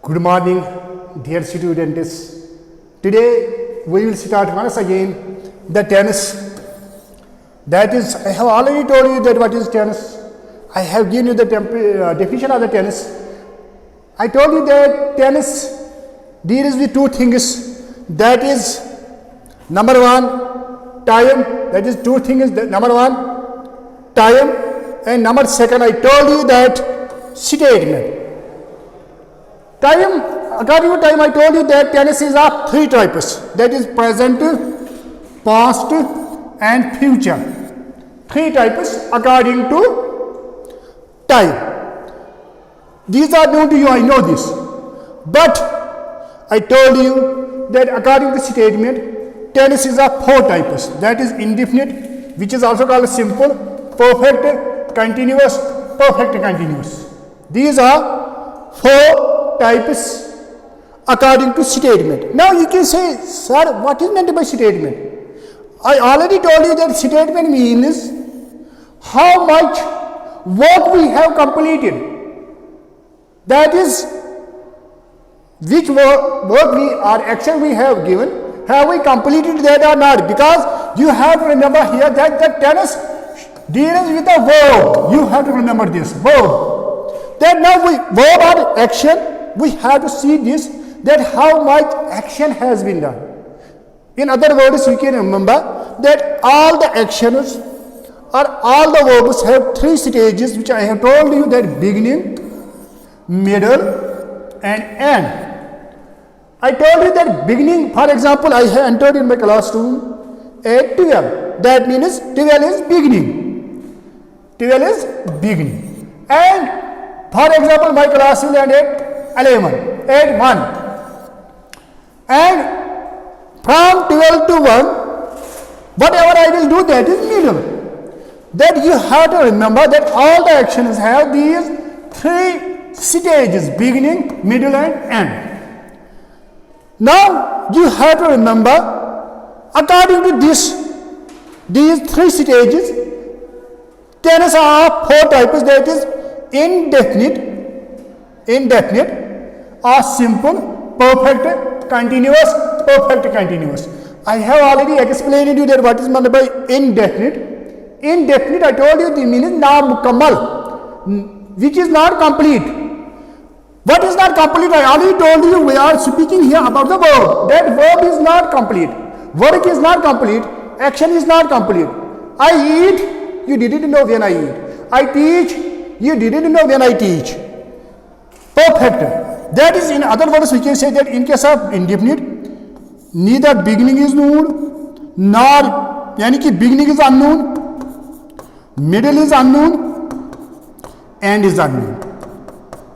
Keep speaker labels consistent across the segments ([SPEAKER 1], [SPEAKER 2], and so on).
[SPEAKER 1] Good morning, dear students. Today we will start once again the tennis. That is, I have already told you that what is tennis. I have given you the definition of the tennis. I told you that tennis deals with two things. That is, number one, time. That is two things. Number one, time, and number second, I told you that statement. Time, according to time, I told you that tennis is of three types. That is present, past, and future. Three types according to time. These are known to you, I know this. But I told you that according to statement, tennis is of four types. That is indefinite, which is also called simple, perfect, continuous, perfect continuous. These are four types according to statement. Now you can say, sir, what is meant by statement? I already told you that statement means how much work we have completed. That is, which work we or action we have given, have we completed that or not? Because you have to remember here that the tennis deals with a verb. You have to remember this verb. That now verb or action, we have to see this, that how much action has been done. In other words, you can remember that all the actions or all the verbs have three stages, which I have told you, that beginning, middle, and end. I told you that beginning, for example, I have entered in my classroom at 12. That means 12 is beginning. 12 is beginning. And for example, my class will end at 11, at 1. And from 12 to 1, whatever I will do, that is middle. That you have to remember that all the actions have these three stages, beginning, middle, and end. Now you have to remember, according to these three stages, tennis are four types. That is indefinite, or simple, perfect, continuous, perfect continuous. I have already explained to you that what is meant by indefinite. Indefinite, I told you, the meaning na mukammal, which is not complete. What is not complete? I already told you, we are speaking here about the verb. That verb is not complete. Work is not complete. Action is not complete. I eat, you didn't know when I eat. I teach, you didn't know when I teach. Perfect. That is, in other words, we can say that in case of indefinite, neither beginning is known, nor, yani ki beginning is unknown, middle is unknown, end is unknown.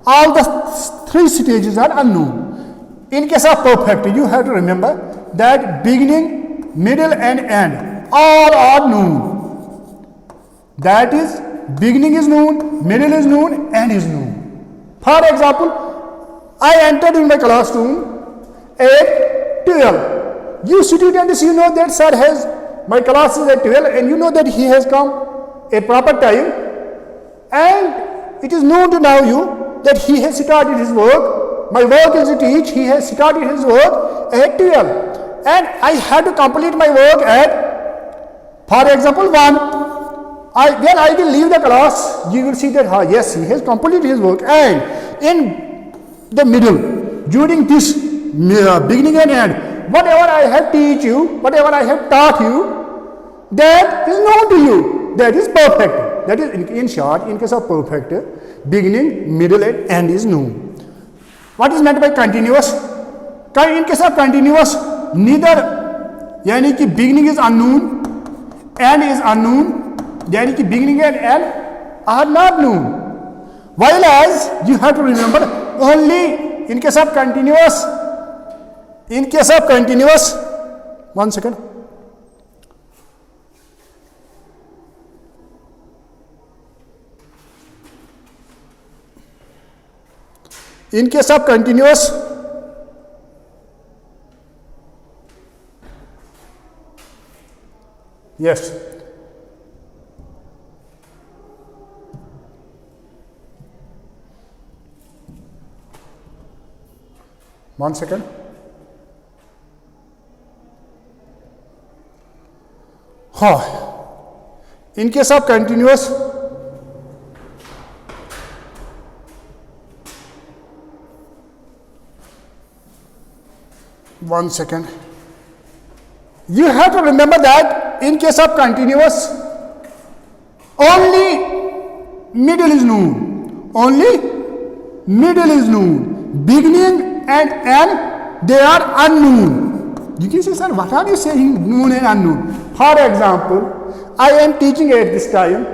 [SPEAKER 1] All the three stages are unknown. In case of perfect, you have to remember that beginning, middle, and end all are known. That is, beginning is known, middle is known, end is known. For example, I entered in my classroom at 12. You students, you know that sir has, my class is at 12, and you know that he has come a proper time, and it is known to now you that he has started his work. My work is to teach, he has started his work at 12, and I had to complete my work at, for example, 1. When I will leave the class, you will see that yes, he has completed his work. And in the middle, during this beginning and end, whatever I have teach you, whatever I have taught you, that is known to you. That is perfect. That is, in short, in case of perfect, beginning, middle, and end is known. What is meant by continuous? In case of continuous, neither, yani ki beginning is unknown, end is unknown, yani ki beginning and end are not known. While as you have to remember, only in case of continuous, one second. In case of continuous, yes, 1 second. In case of continuous, one second. You have to remember that in case of continuous, only middle is known. Only middle is known. Beginning and end, they are unknown. You can say, sir, what are you saying, known and unknown? For example, I am teaching at this time.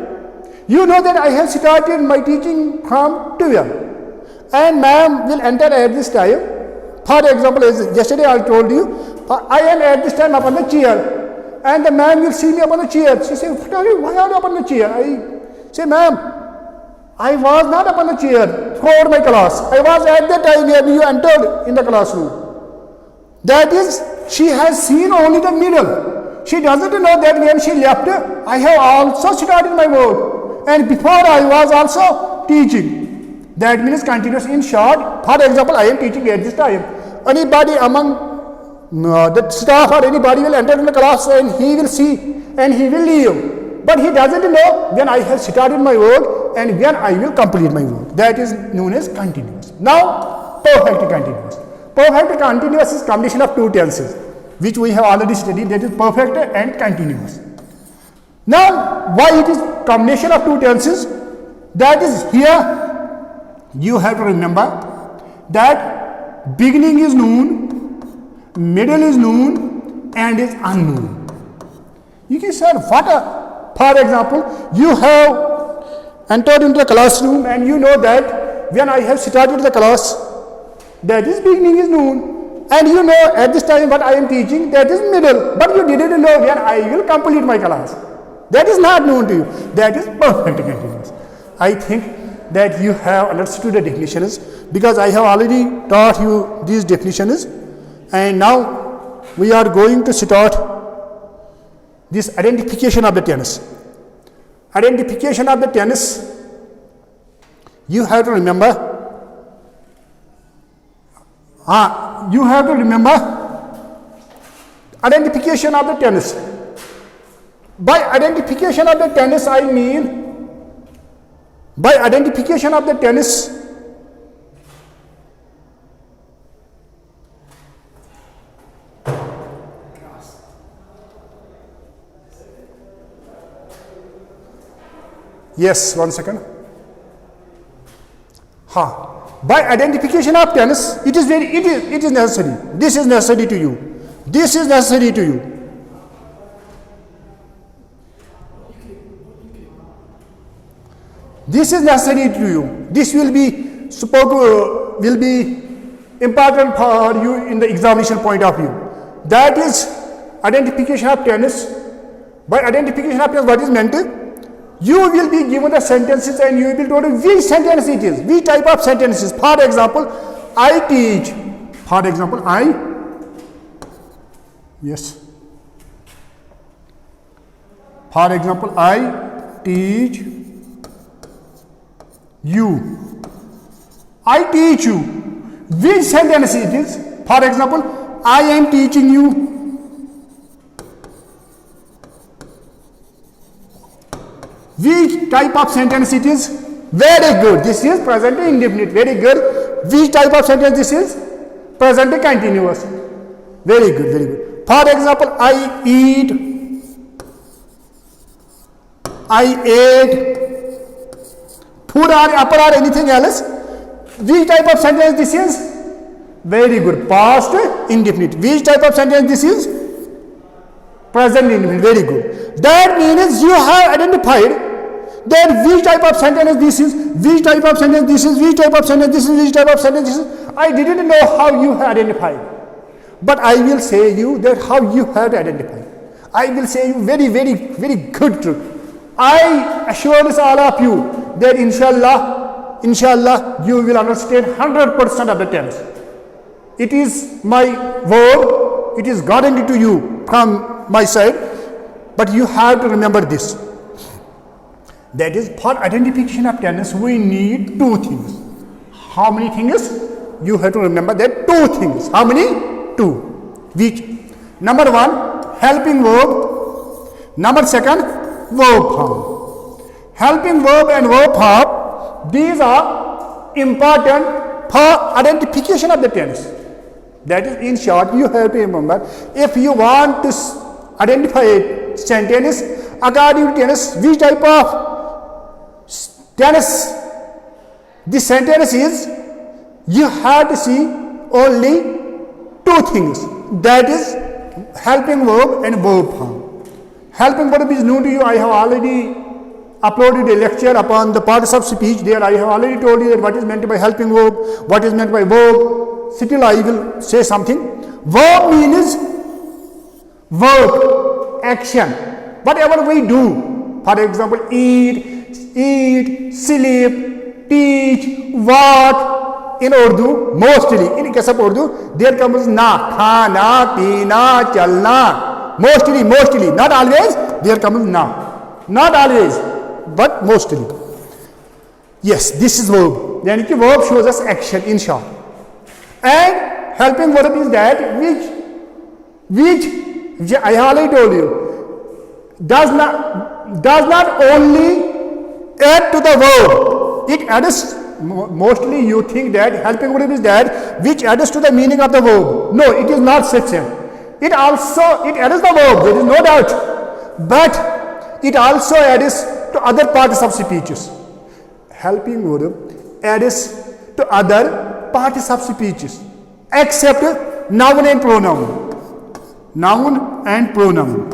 [SPEAKER 1] You know that I have started my teaching from 12. And ma'am will enter at this time. For example, as yesterday I told you, I am at this time upon the chair. And the ma'am will see me upon the chair. She says, why are you upon the chair? I say, ma'am, I was not upon the chair throughout my class. I was at the time when you entered in the classroom. That is, she has seen only the middle. She doesn't know that when she left, I have also started my work. And before I was also teaching. That means continuous. In short, for example, I am teaching at this time. Anybody among the staff or anybody will enter in the class and he will see and he will leave. But he doesn't know when I have started my work and when I will complete my work. That is known as continuous. Now, perfect continuous. Perfect continuous is combination of two tenses, which we have already studied. That is perfect and continuous. Now, why it is combination of two tenses? That is here. You have to remember that beginning is known, middle is known, and is unknown. You can say, for example, you have entered into the classroom and you know that when I have started the class, that is beginning is known. And you know at this time what I am teaching, that is middle. But you didn't know when I will complete my class. That is not known to you. That is perfect continuous. I think that you have understood the definitions because I have already taught you these definitions, and now we are going to start this identification of the tense. Identification of the tense, you have to remember, identification of the tense. By identification of the tense, I mean, by identification of the tense, yes, 1 second. By identification of tense, it is necessary. This is necessary to you. This is necessary to you. This is necessary to you. This will be important for you in the examination point of view. That is identification of tense. By identification of tense, what is meant? You will be given the sentences and you will be told which sentence it is, which type of sentences. For example, I teach. For example, For example, I teach you. I teach you. Which sentence it is? For example, I am teaching you. Which type of sentence it is? Very good. This is present indefinite. Very good. Which type of sentence this is? Present continuous. Very good. Very good. For example, I eat. I ate. Food or upper or anything else. Which type of sentence this is? Very good. Past indefinite. Which type of sentence this is? Present indefinite. Very good. That means you have identified that which type of sentence this is, which type of sentence this is, which type of sentence this is, which type of sentence this is. I didn't know how you have identified. But I will say you that how you have to identify. I will say you very, very, very good truth. I assure all of you that inshallah, you will understand 100% of the tense. It is my word, it is guaranteed to you from my side, but you have to remember this. That is, for identification of tense, we need two things. How many things? you have to remember that two things. How many? Two. Which? Number one, helping verb. Number second, verb form. Helping verb and verb form, these are important for identification of the tense. That is, in short, you have to remember, if you want to identify a sentence according to tense, which type of tense this sentence is, you have to see only two things. That is helping verb and verb form. Helping verb is known to you. I have already uploaded a lecture upon the parts of speech. There I have already told you that what is meant by helping verb, what is meant by verb. Still I will say something. Verb means verb, action. Whatever we do, for example, eat, sleep, teach, walk. In Urdu, mostly, in case of Urdu, there comes na, khana, pina, chalna. Mostly, not always, there comes na. Not always, but mostly. Yes, this is verb. Yani ki verb shows us action in short. And helping verb is that which I already told you, does not only add to the verb, it adds. Mostly you think that helping verb is that which adds to the meaning of the verb. No, it is not such a. It adds the verb, there is no doubt. But it also adds to other parts of speeches. Helping verb adds to other parts of speeches except noun and pronoun. Noun and pronoun.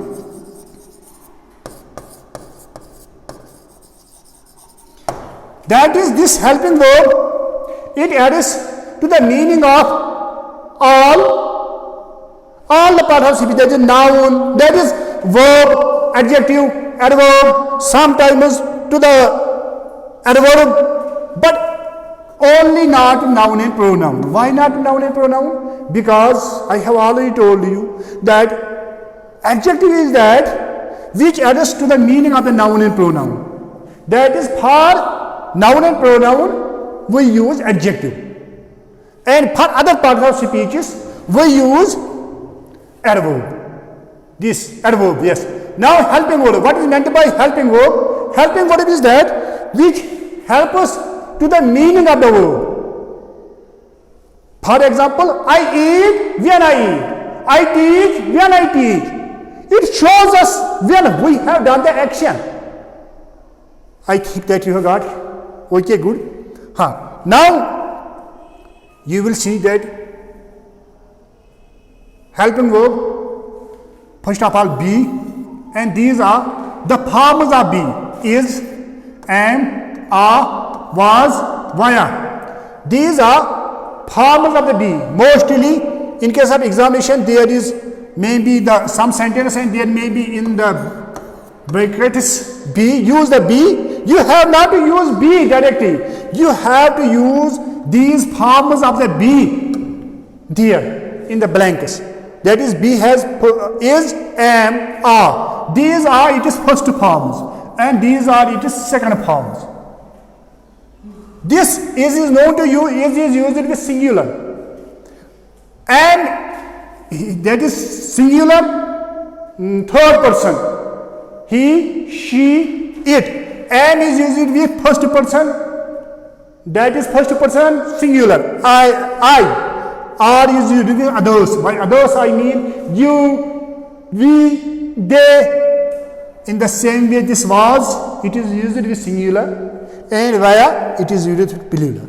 [SPEAKER 1] That is, this helping verb, it adds to the meaning of all the parts of speech. That is noun, that is verb, adjective, adverb, sometimes to the adverb, but only not noun and pronoun. Why not noun and pronoun? Because I have already told you that adjective is that which adds to the meaning of the noun and pronoun. That is, for noun and pronoun we use adjective, and for other parts of speeches we use adverb. This adverb, yes. Now helping verb. What is meant by helping verb? Helping verb is that which help us to the meaning of the verb. For example, I eat when I eat. I teach when I teach. It shows us when we have done the action. I think that you have got. Okay, good. Now you will see that helping verb, first of all, be, and these are the forms of be: is, am, are, was, were. These are forms of the be. Mostly, in case of examination, there is maybe some sentence and there may be in the brackets be. Use the be. You have not to use be directly. You have to use these forms of the be there in the blanks. That is, be has is, am, are. These are its first forms, and these are its second forms. This is known to you. Is used with singular, and that is singular third person. He, she, it. Am is used with first person. That is first person singular. I. Are is used with others. By others I mean you, we, they. In the same way, this was, it is used with singular, and where it is used with plural.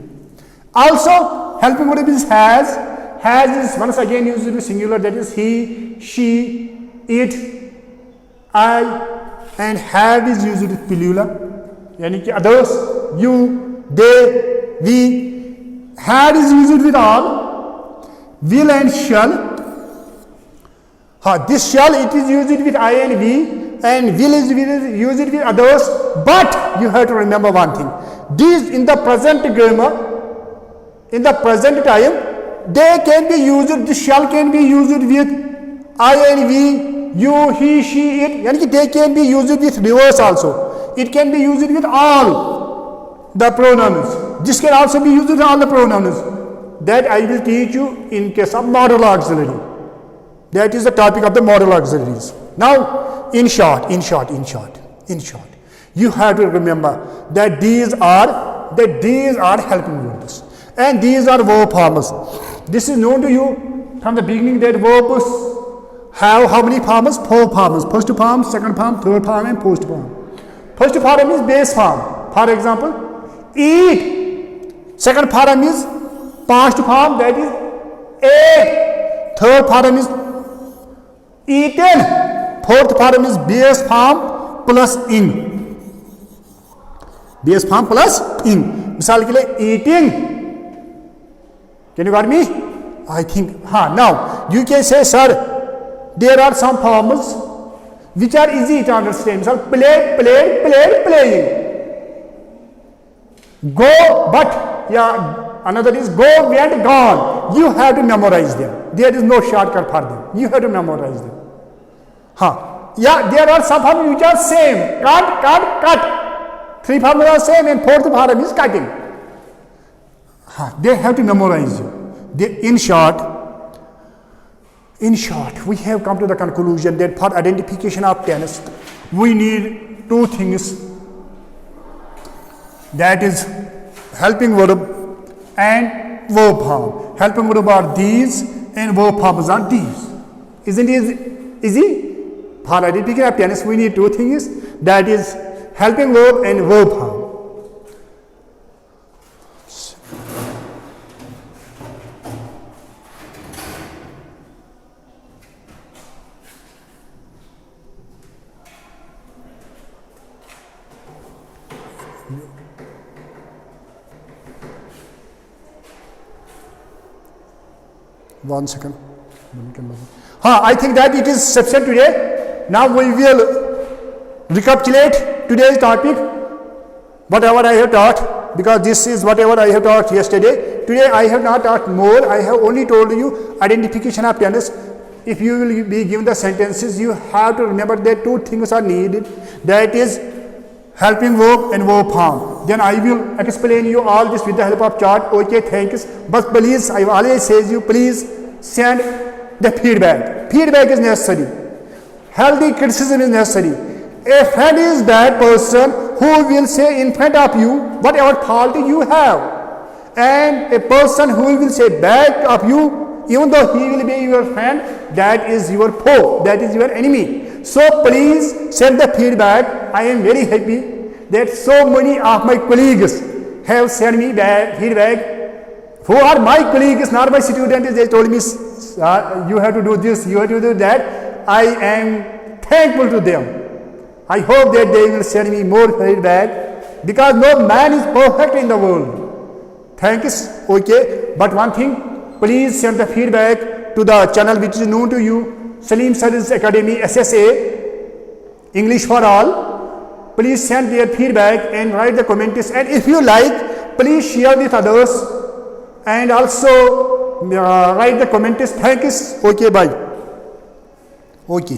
[SPEAKER 1] Also, helping verb is has. Has is once again used with singular. That is he, she, it, I, and have is used with plural. Yani ki others, you, they, we. Had is used with all. Will and shall. This shall, it is used with I and we, and will is used with others. But you have to remember one thing: these in the present grammar, in the present time, they can be used. This shall can be used with I and we, you, he, she, it. Yani they can be used with reverse also. It can be used with all the pronouns. This can also be used with all the pronouns. that I will teach you in case of model auxiliary. That is the topic of the model auxiliaries. Now, in short, you have to remember that these are helping verbs, and these are verb forms. This is known to you from the beginning that verbs have how many forms? 4 forms. First form, second form, third form, and post form. First form is base form. For example, eat. Second form is past form, that is ate. Third form is eaten. Fourth form is base form plus ing. Base form plus ing. मिसाल के लिए eating. Can you got me? I think. Now you can say, sir, there are some forms which are easy to understand. Misal played, playing. Go, but, another is go, went, gone. You have to memorize them. There is no shortcut for them. You have to memorize them. There are some forms which are same. Cut. 3 forms are same, and 4th form is cutting. They have to memorize you. In short, we have come to the conclusion that for identification of tense, we need 2 things. That is helping verb and verb form. Helping verb are these, and verb forms are these. Isn't it easy? For identification of tense, we need 2 things. That is helping verb and verb form. One second. I think that it is sufficient today. Now we will recapitulate today's topic, whatever I have taught, because this is whatever I have taught yesterday. Today I have not taught more. I have only told you identification of tense. If you will be given the sentences, you have to remember that 2 things are needed. That is helping verb and verb form. Then I will explain you all this with the help of chart. Okay, thanks. But please, I always say you, please send the feedback. Feedback is necessary. Healthy criticism is necessary. A friend is that person who will say in front of you whatever fault you have. And a person who will say back of you, even though he will be your friend, that is your foe, that is your enemy. So please send the feedback. I am very happy that so many of my colleagues have sent me feedback. Who are my colleagues, not my students. They told me, you have to do this, you have to do that. I am thankful to them. I hope that they will send me more feedback, because no man is perfect in the world. Thanks. Okay. But one thing, please send the feedback to the channel which is known to you, Salim Sir's Academy SSA, English for All. Please send their feedback and write the comments. And if you like, please share with others. And also write the comments. Thanks. Okay, bye. Okay.